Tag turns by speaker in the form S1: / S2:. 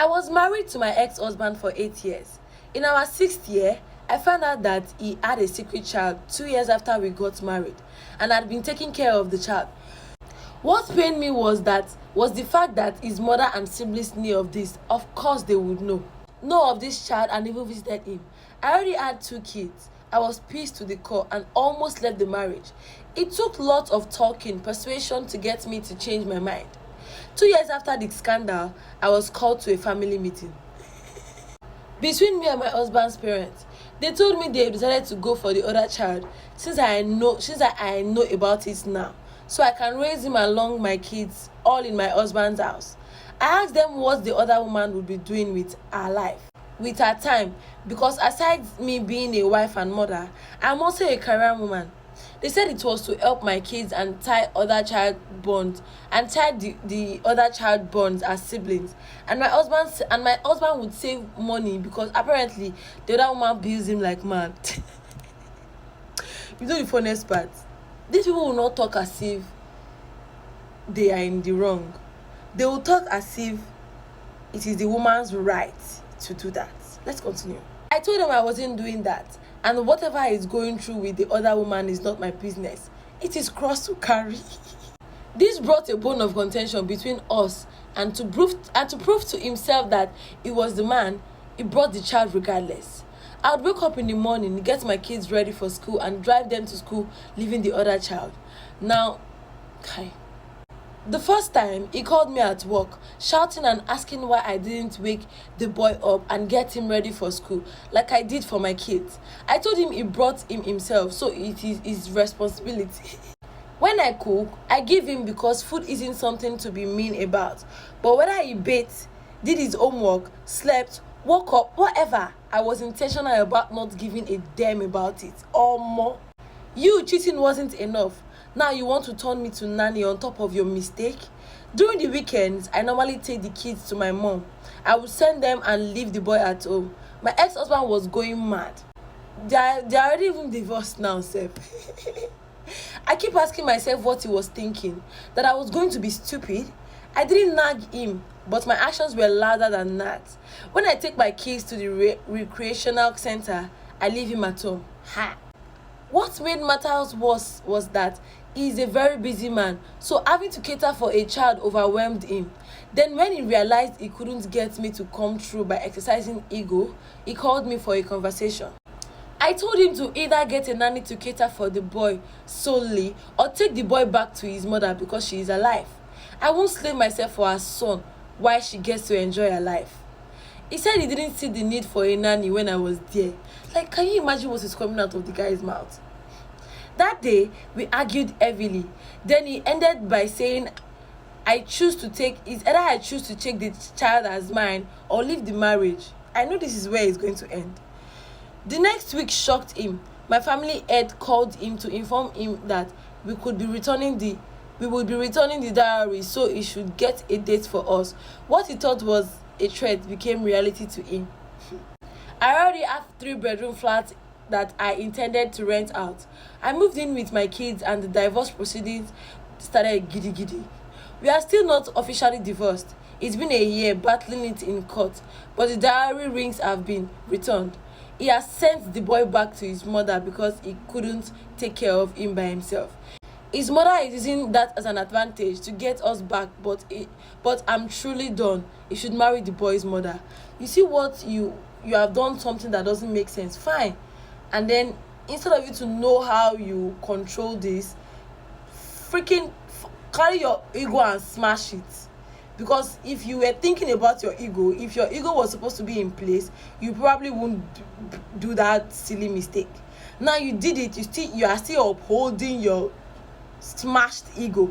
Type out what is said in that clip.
S1: I was married to my ex-husband for 8 years. In our sixth year, I found out that he had a secret child 2 years after we got married and had been taking care of the child. What pained me was the fact that his mother and siblings knew of this. Of course they would know of this child and even visited him. I already had two kids. I was pissed to the core and almost left the marriage. It took lots of talking, persuasion to get me to change my mind. 2 years after the scandal, I was called to a family meeting between me and my husband's parents. They told me they decided to go for the other child since I know about it now, so I can raise him along my kids all in my husband's house. I asked them what the other woman would be doing with her life, with her time, because aside me being a wife and mother, I'm also a career woman. They said it was to help my kids and tie the other child bonds as siblings. And my husband would save money because apparently the other woman bills him like mad. You know the funniest part? These people will not talk as if they are in the wrong. They will talk as if it is the woman's right to do that. Let's continue. I told them I wasn't doing that, and whatever is going through with the other woman is not my business. It is cross to carry. This brought a bone of contention between us, and to prove to himself that it was the man, he brought the child regardless. I would wake up in the morning, get my kids ready for school, and drive them to school, leaving the other child. Now, Kai. The first time, he called me at work, shouting and asking why I didn't wake the boy up and get him ready for school, like I did for my kids. I told him he brought him himself, so it is his responsibility. When I cook, I give him because food isn't something to be mean about. But whether he bathed, did his homework, slept, woke up, whatever, I was intentional about not giving a damn about it. Or more. You cheating wasn't enough. Now you want to turn me to nanny on top of your mistake? During the weekends, I normally take the kids to my mom. I would send them and leave the boy at home. My ex-husband was going mad. They are already even divorced now, sef. I keep asking myself what he was thinking. That I was going to be stupid? I didn't nag him, but my actions were louder than that. When I take my kids to the recreational center, I leave him at home. Ha! What made matters worse was that he is a very busy man, so having to cater for a child overwhelmed him. Then when he realized he couldn't get me to come through by exercising ego, he called me for a conversation. I told him to either get a nanny to cater for the boy solely or take the boy back to his mother because she is alive. I won't slave myself for her son while she gets to enjoy her life. He said he didn't see the need for a nanny when I was there. Like, can you imagine what is coming out of the guy's mouth? That day, we argued heavily. Then he ended by saying, it's either I choose to take the child as mine or leave the marriage. I know this is where it's going to end. The next week shocked him. My family head called him to inform him that we would be returning the dowry, so he should get a date for us. What he thought was a threat became reality to him. I already have 3-bedroom flats that I intended to rent out. I moved in with my kids and the divorce proceedings started giddy giddy. We are still not officially divorced. It's been a year battling it in court, but the dowry rings have been returned. He has sent the boy back to his mother because he couldn't take care of him by himself. His mother is using that as an advantage to get us back, but I'm truly done. He should marry the boy's mother. You see what you have done something that doesn't make sense. Fine. And then instead of you to know how you control this, carry your ego and smash it. Because if you were thinking about your ego, if your ego was supposed to be in place, you probably wouldn't do that silly mistake. Now you did it, you are still upholding your smashed ego.